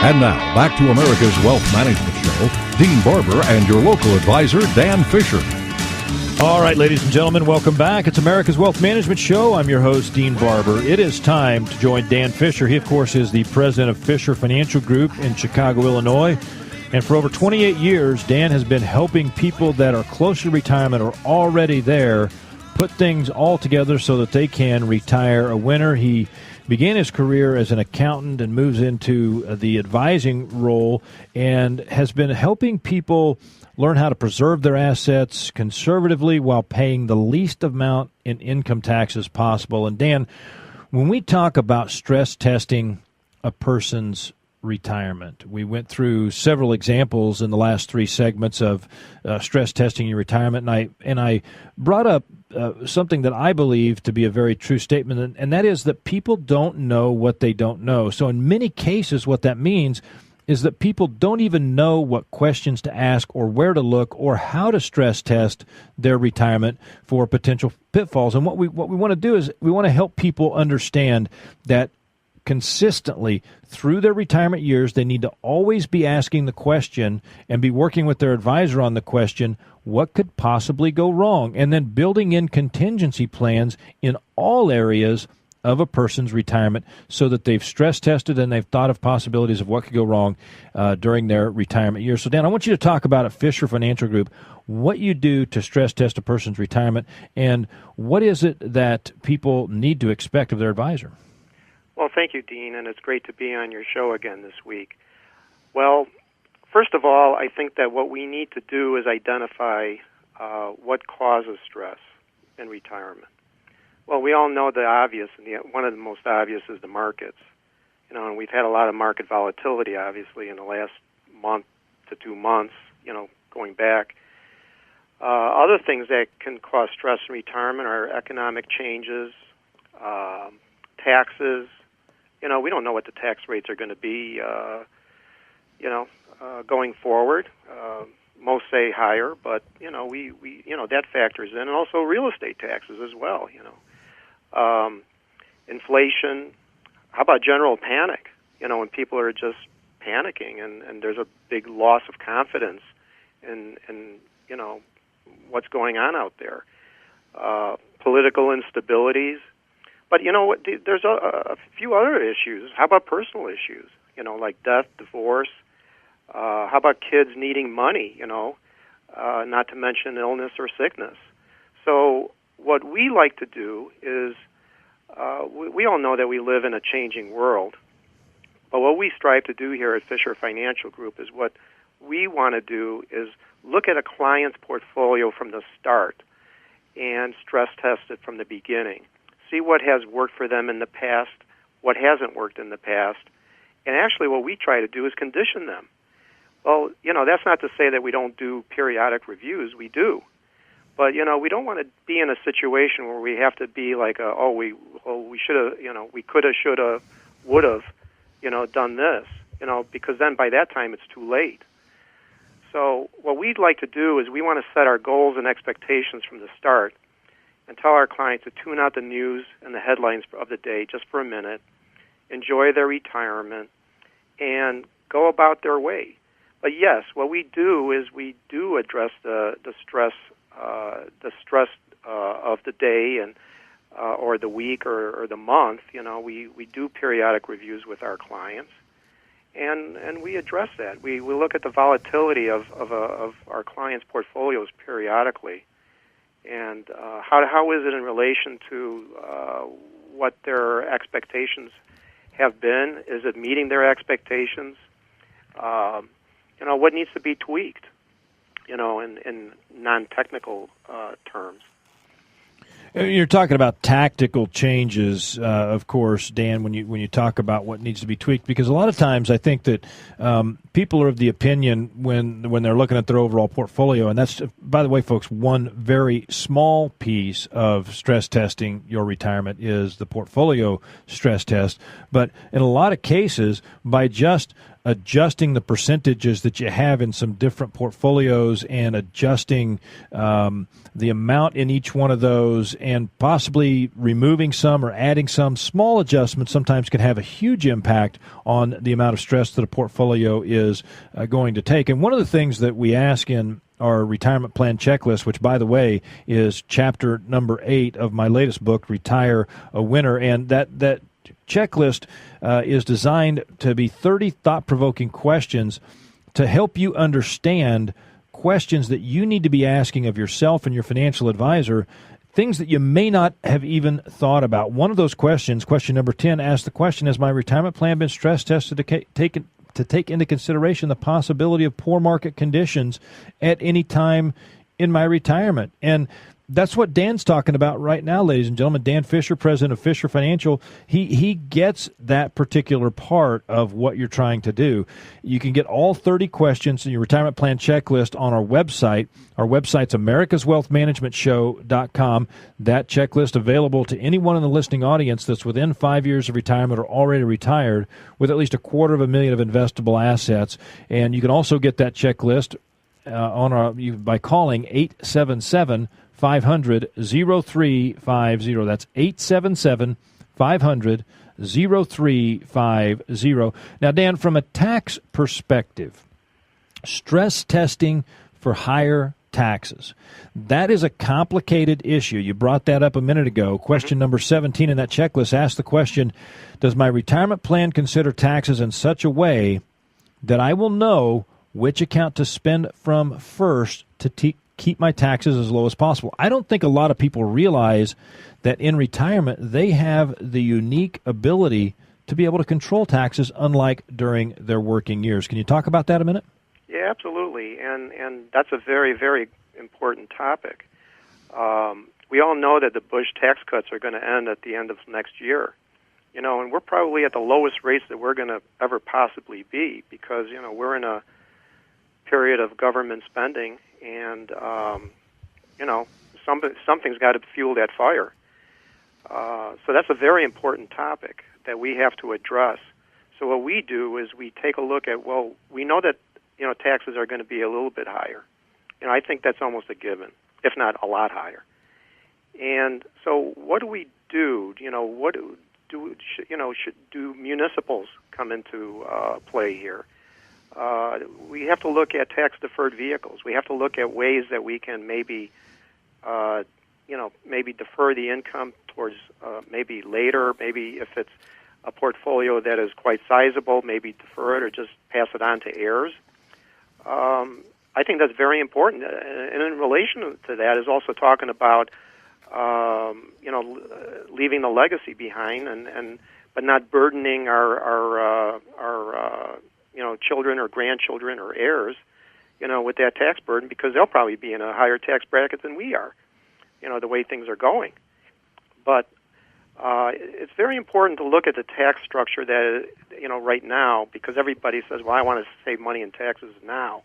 And now, back to America's Wealth Management Show. Dean Barber and your local advisor, Dan Fisher. All right, ladies and gentlemen, welcome back. It's America's Wealth Management Show. I'm your host, Dean Barber. It is time to join Dan Fisher. He, of course, is the president of Fisher Financial Group in Chicago, Illinois. And for over 28 years, Dan has been helping people that are close to retirement or already there put things all together so that they can retire a winner. He began his career as an accountant and moves into the advising role and has been helping people learn how to preserve their assets conservatively while paying the least amount in income taxes possible. And Dan, when we talk about stress testing a person's retirement, we went through several examples in the last three segments of stress testing your retirement, and I brought up something that I believe to be a very true statement, and that is that people don't know what they don't know. So in many cases, what that means is that people don't even know what questions to ask or where to look or how to stress test their retirement for potential pitfalls. And what we want to do is we want to help people understand that consistently through their retirement years, they need to always be asking the question and be working with their advisor on the question, what could possibly go wrong? And then building in contingency plans in all areas of a person's retirement so that they've stress tested and they've thought of possibilities of what could go wrong during their retirement years. So, Dan, I want you to talk about at Fisher Financial Group what you do to stress test a person's retirement and what is it that people need to expect of their advisor. Well, thank you, Dean, and it's great to be on your show again this week. Well, first of all, I think that what we need to do is identify what causes stress in retirement. Well, we all know the obvious, and one of the most obvious is the markets. And we've had a lot of market volatility, obviously, in the last month to 2 months, going back. Other things that can cause stress in retirement are economic changes, taxes. We don't know what the tax rates are going to be, going forward. Most say higher, but, we that factors in. And also real estate taxes as well, inflation. How about general panic? When people are just panicking and there's a big loss of confidence in what's going on out there. Political instabilities. But there's a few other issues. How about personal issues? Like death, divorce. How about kids needing money? Not to mention illness or sickness. So what we like to do is, we all know that we live in a changing world. But what we strive to do here at Fisher Financial Group is what we want to do is look at a client's portfolio from the start and stress test it from the beginning. See what has worked for them in the past, what hasn't worked in the past, and actually what we try to do is condition them. Well, that's not to say that we don't do periodic reviews. We do. But, we don't want to be in a situation where we have to be like, we should have, we could have, should have, would have, done this, because then by that time it's too late. So what we'd like to do is we want to set our goals and expectations from the start and tell our clients to tune out the news and the headlines of the day just for a minute, enjoy their retirement, and go about their way. But yes, what we do is we do address the stress of the day and or the week or the month. We do periodic reviews with our clients, and we address that. We look at the volatility of our clients' portfolios periodically. And how is it in relation to what their expectations have been? Is it meeting their expectations? What needs to be tweaked? In non-technical terms. You're talking about tactical changes, of course, Dan, when you talk about what needs to be tweaked, because a lot of times I think that people are of the opinion when they're looking at their overall portfolio, and that's, by the way, folks, one very small piece of stress testing your retirement is the portfolio stress test. But in a lot of cases, by just adjusting the percentages that you have in some different portfolios and adjusting the amount in each one of those and possibly removing some or adding some small adjustments sometimes can have a huge impact on the amount of stress that a portfolio is going to take. And one of the things that we ask in our retirement plan checklist, which, by the way, is chapter number 8 of my latest book, Retire a Winner, and that checklist is designed to be 30 thought-provoking questions to help you understand questions that you need to be asking of yourself and your financial advisor, things that you may not have even thought about. One of those questions, question number 10, asks the question, has my retirement plan been stress tested to take into consideration the possibility of poor market conditions at any time in my retirement? And that's what Dan's talking about right now, ladies and gentlemen. Dan Fisher, president of Fisher Financial, he gets that particular part of what you're trying to do. You can get all 30 questions in your retirement plan checklist on our website. Our website's americaswealthmanagementshow.com. That checklist available to anyone in the listening audience that's within 5 years of retirement or already retired with at least $250,000 of investable assets. And you can also get that checklist by calling 877-500-0350. That's 877-500-0350. Now, Dan, from a tax perspective, stress testing for higher taxes, that is a complicated issue. You brought that up a minute ago. Question number 17 in that checklist asks the question, does my retirement plan consider taxes in such a way that I will know which account to spend from first to keep my taxes as low as possible? I don't think a lot of people realize that in retirement they have the unique ability to be able to control taxes, unlike during their working years. Can you talk about that a minute? Yeah, absolutely, and that's a very, very important topic. We all know that the Bush tax cuts are going to end at the end of next year, and we're probably at the lowest rates that we're going to ever possibly be because, we're in a period of government spending, and something's got to fuel that fire. So that's a very important topic that we have to address. So what we do is we take a look at, we know that taxes are going to be a little bit higher. I think that's almost a given, if not a lot higher. And so what do we do? Should municipals come into play here? We have to look at tax-deferred vehicles. We have to look at ways that we can maybe defer the income towards maybe later. Maybe if it's a portfolio that is quite sizable, maybe defer it or just pass it on to heirs. I think that's very important. And in relation to that is also talking about leaving the legacy behind, but not burdening our children or grandchildren or heirs, with that tax burden, because they'll probably be in a higher tax bracket than we are, the way things are going. But it's very important to look at the tax structure that, right now, because everybody says, well, I want to save money in taxes now.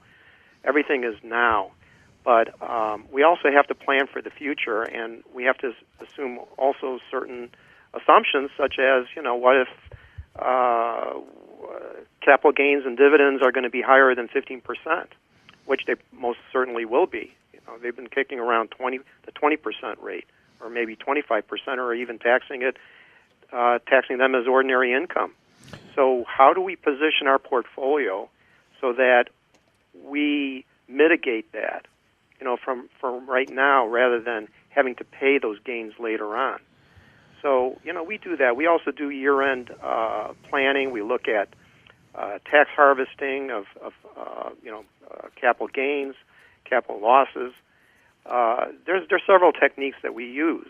Everything is now. But we also have to plan for the future, and we have to assume also certain assumptions, such as, what if capital gains and dividends are going to be higher than 15%, which they most certainly will be. They've been kicking around the 20% rate, or maybe 25%, or even taxing them as ordinary income. So how do we position our portfolio so that we mitigate that, from right now, rather than having to pay those gains later on? So, we do that. We also do year-end planning. We look at tax harvesting of capital gains, capital losses. There's several techniques that we use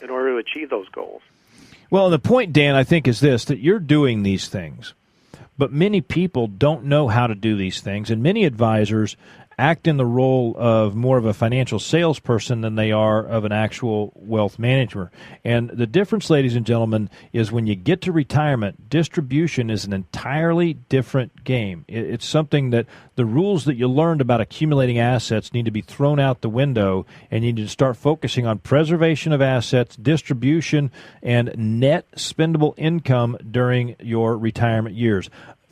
in order to achieve those goals. Well, the point, Dan, I think is this, that you're doing these things, but many people don't know how to do these things, and many advisors act in the role of more of a financial salesperson than they are of an actual wealth manager. And the difference, ladies and gentlemen, is when you get to retirement, distribution is an entirely different game. It's something that the rules that you learned about accumulating assets need to be thrown out the window, and you need to start focusing on preservation of assets, distribution, and net spendable income during your retirement years.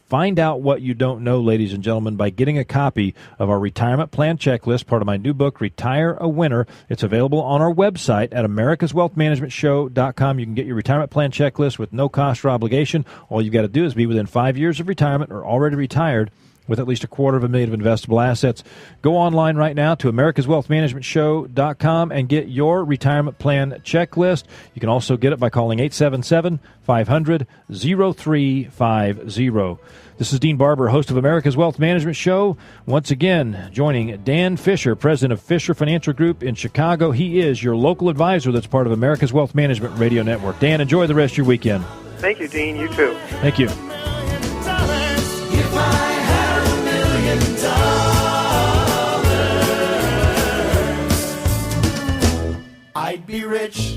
Find out what you don't know, ladies and gentlemen, by getting a copy of our retirement plan checklist, part of my new book, Retire a Winner. It's available on our website at americaswealthmanagementshow.com. You can get your retirement plan checklist with no cost or obligation. All you've got to do is be within 5 years of retirement or already retired with at least $250,000 of investable assets. Go online right now to americaswealthmanagementshow.com and get your retirement plan checklist. You can also get it by calling 877-500-0350. This is Dean Barber, host of America's Wealth Management Show. Once again, joining Dan Fisher, president of Fisher Financial Group in Chicago. He is your local advisor that's part of America's Wealth Management Radio Network. Dan, enjoy the rest of your weekend. Thank you, Dean. You too. Thank you. I'd be rich